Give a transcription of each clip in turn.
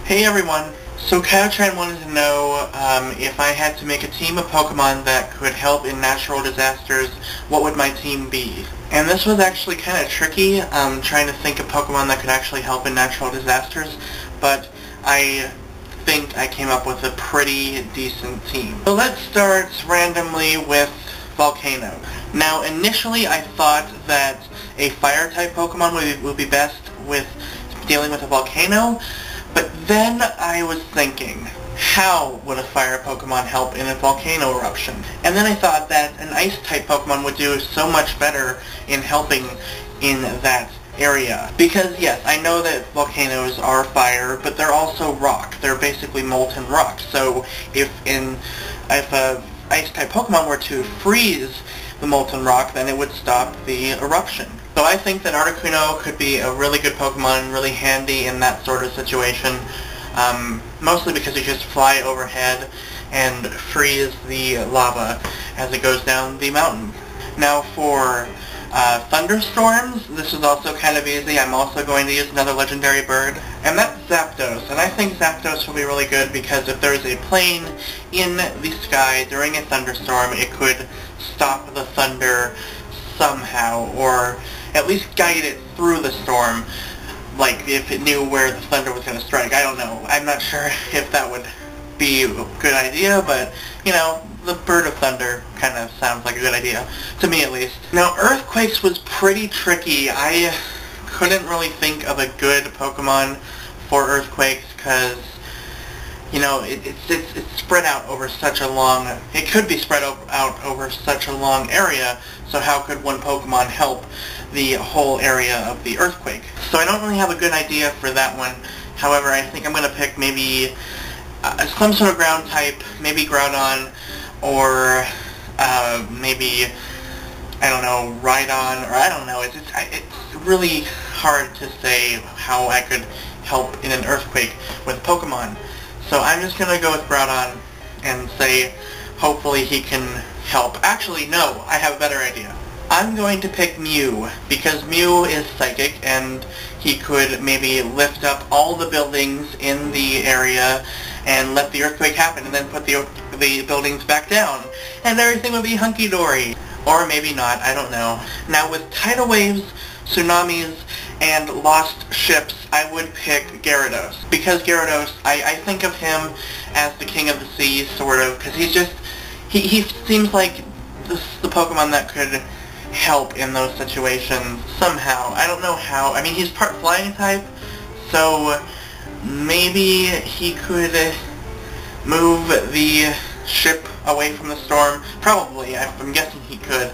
Hey everyone! So Kyotran wanted to know if I had to make a team of Pokemon that could help in natural disasters, what would my team be? And this was actually kind of tricky, trying to think of Pokemon that could actually help in natural disasters, but I think I came up with a pretty decent team. So let's start randomly with Volcano. Now initially I thought that a fire-type Pokemon would be best with dealing with a volcano, but then I was thinking, how would a fire Pokemon help in a volcano eruption? And then I thought that an ice-type Pokemon would do so much better in helping in that area. Because yes, I know that volcanoes are fire, but they're also rock. They're basically molten rock. So if a ice-type Pokemon were to freeze the molten rock, then it would stop the eruption. So I think that Articuno could be a really good Pokemon, really handy in that sort of situation, mostly because you just fly overhead and freeze the lava as it goes down the mountain. Now for thunderstorms, this is also kind of easy. I'm also going to use another legendary bird, and that's Zapdos. And I think Zapdos will be really good because if there's a plane in the sky during a thunderstorm, it could stop the thunder somehow, or at least guide it through the storm, like if it knew where the thunder was going to strike. I don't know. I'm not sure if that would be a good idea, but, you know, the Bird of Thunder kind of sounds like a good idea, to me at least. Now, Earthquakes was pretty tricky. I couldn't really think of a good Pokemon for Earthquakes because, you know, it's spread out over such a long, it could be spread out over such a long area, so how could one Pokemon help the whole area of the earthquake? So I don't really have a good idea for that one. However, I think I'm going to pick maybe some sort of ground type, maybe Groudon, or maybe, I don't know, Rhydon, or I don't know. It's really hard to say how I could help in an earthquake with Pokemon. So I'm just going to go with Groudon and say hopefully he can help. Actually, no, I have a better idea. I'm going to pick Mew, because Mew is psychic, and he could maybe lift up all the buildings in the area and let the earthquake happen, and then put the buildings back down, and everything would be hunky-dory. Or maybe not, I don't know. Now with tidal waves, tsunamis, and lost ships, I would pick Gyarados. Because Gyarados, I think of him as the king of the sea, sort of, because he's just, he seems like the Pokemon that could help in those situations somehow. I don't know how. I mean, he's part flying type, so maybe he could move the ship away from the storm. Probably. I'm guessing he could.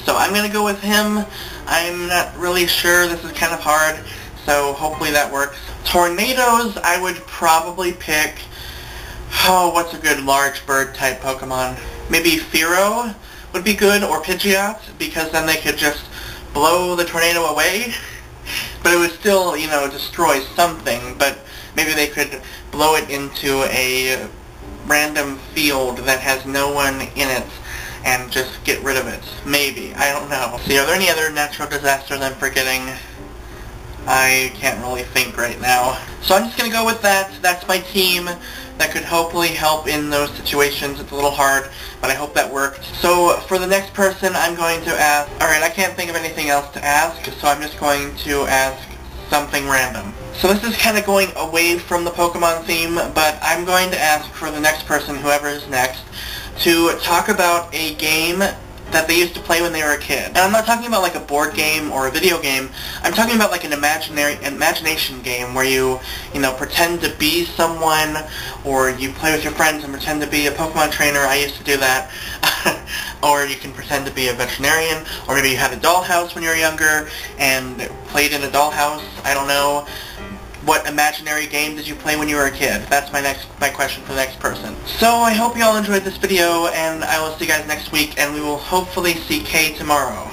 So I'm going to go with him. I'm not really sure. This is kind of hard, so hopefully that works. Tornadoes, I would probably pick, oh, what's a good large bird type Pokemon? Maybe Fearow would be good, or Pidgeot, because then they could just blow the tornado away. But it would still, you know, destroy something, but maybe they could blow it into a random field that has no one in it and just get rid of it. Maybe. I don't know. See, are there any other natural disasters I'm forgetting? I can't really think right now. So I'm just going to go with that. That's my team that could hopefully help in those situations. It's a little hard, but I hope that worked. So for the next person, I'm going to ask... Alright, I can't think of anything else to ask, so I'm just going to ask something random. So this is kind of going away from the Pokemon theme, but I'm going to ask for the next person, whoever is next, to talk about a game that they used to play when they were a kid. And I'm not talking about like a board game or a video game. I'm talking about like an imagination game where you know, pretend to be someone, or you play with your friends and pretend to be a Pokemon trainer. I used to do that. Or you can pretend to be a veterinarian, or maybe you had a dollhouse when you were younger and played in a dollhouse. I don't know. What imaginary game did you play when you were a kid? That's my question for the next person. So I hope you all enjoyed this video, and I will see you guys next week, and we will hopefully see Kay tomorrow.